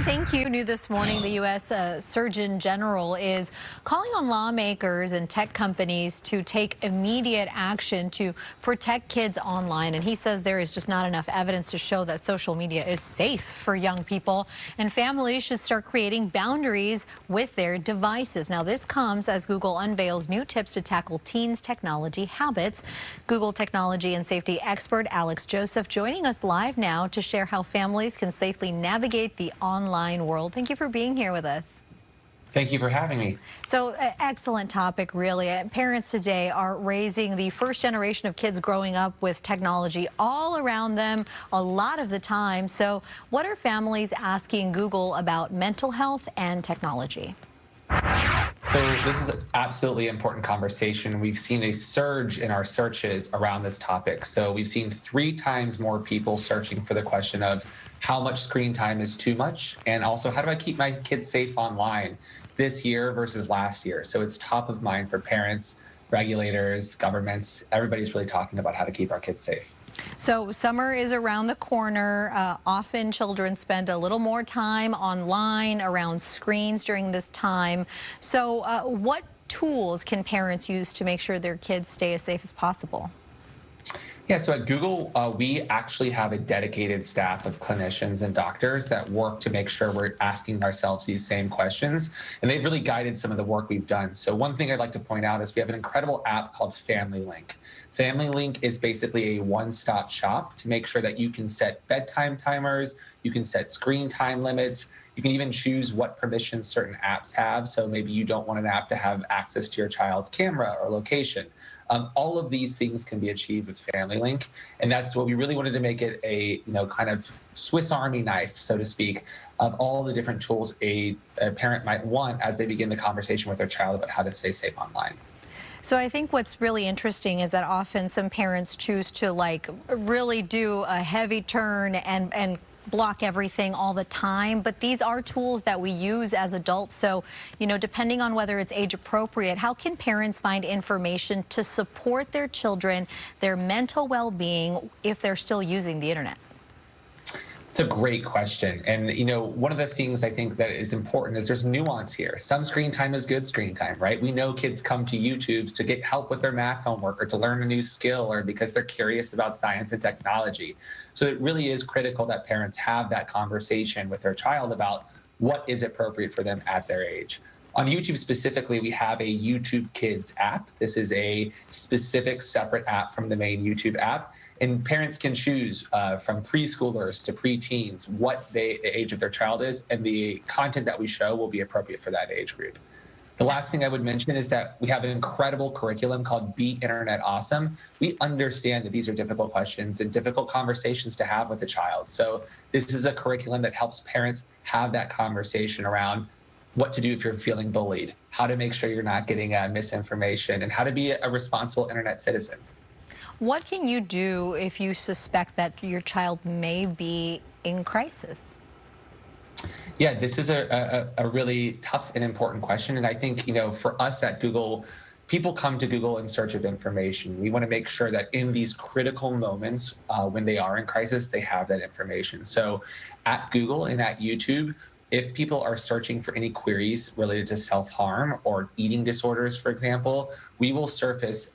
thank you. New this morning, the U.S. Surgeon General is calling on lawmakers and tech companies to take immediate action to protect kids online. And he says there is just not enough evidence to show that social media is safe for young people, and families should start creating boundaries with their devices. Now, this comes as Google unveils new tips to tackle teens' technology habits. Google technology and safety expert Alex Joseph joining us live now to share how families can safely navigate the online world. Thank you for being here with us. Thank you for having me. So, excellent topic, really. Parents today are raising the first generation of kids growing up with technology all around them a lot of the time. So, what are families asking Google about mental health and technology? So this is absolutely important conversation. We've seen a surge in our searches around this topic. So we've seen 3 times more people searching for the question of how much screen time is too much, and also how do I keep my kids safe online this year versus last year. So it's top of mind for parents, regulators, governments. Everybody's really talking about how to keep our kids safe. So summer is around the corner. Often children spend a little more time online around screens during this time. So what tools can parents use to make sure their kids stay as safe as possible? Yeah, so at Google, we actually have a dedicated staff of clinicians and doctors that work to make sure we're asking ourselves these same questions. And they've really guided some of the work we've done. So one thing I'd like to point out is we have an incredible app called Family Link. Family Link is basically a one-stop shop to make sure that you can set bedtime timers, you can set screen time limits, you can even choose what permissions certain apps have. So maybe you don't want an app to have access to your child's camera or location. All of these things can be achieved with Family Link, and that's what we really wanted to make it a kind of Swiss Army knife, so to speak, of all the different tools a parent might want as they begin the conversation with their child about how to stay safe online. So I think what's really interesting is that often some parents choose to really do a heavy turn and block everything all the time, but these are tools that we use as adults. So, depending on whether it's age appropriate, how can parents find information to support their children, their mental well-being, if they're still using the internet? It's a great question. And, one of the things I think that is important is there's nuance here. Some screen time is good screen time, right? We know kids come to YouTube to get help with their math homework or to learn a new skill or because they're curious about science and technology. So it really is critical that parents have that conversation with their child about what is appropriate for them at their age. On YouTube specifically, we have a YouTube Kids app. This is a specific separate app from the main YouTube app. And parents can choose from preschoolers to preteens what the age of their child is, and the content that we show will be appropriate for that age group. The last thing I would mention is that we have an incredible curriculum called Be Internet Awesome. We understand that these are difficult questions and difficult conversations to have with a child. So this is a curriculum that helps parents have that conversation around what to do if you're feeling bullied, how to make sure you're not getting misinformation, and how to be a responsible internet citizen. What can you do if you suspect that your child may be in crisis? Yeah, this is a really tough and important question. And I think, for us at Google, people come to Google in search of information. We want to make sure that in these critical moments when they are in crisis, they have that information. So at Google and at YouTube, if people are searching for any queries related to self-harm or eating disorders, for example, we will surface,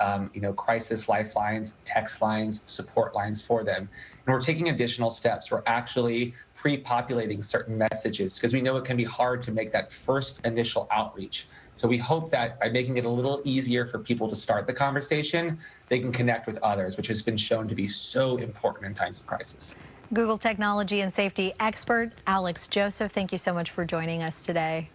crisis lifelines, text lines, support lines for them. And we're taking additional steps. We're actually pre-populating certain messages because we know it can be hard to make that first initial outreach. So we hope that by making it a little easier for people to start the conversation, they can connect with others, which has been shown to be so important in times of crisis. Google technology and safety expert Alex Joseph, thank you so much for joining us today.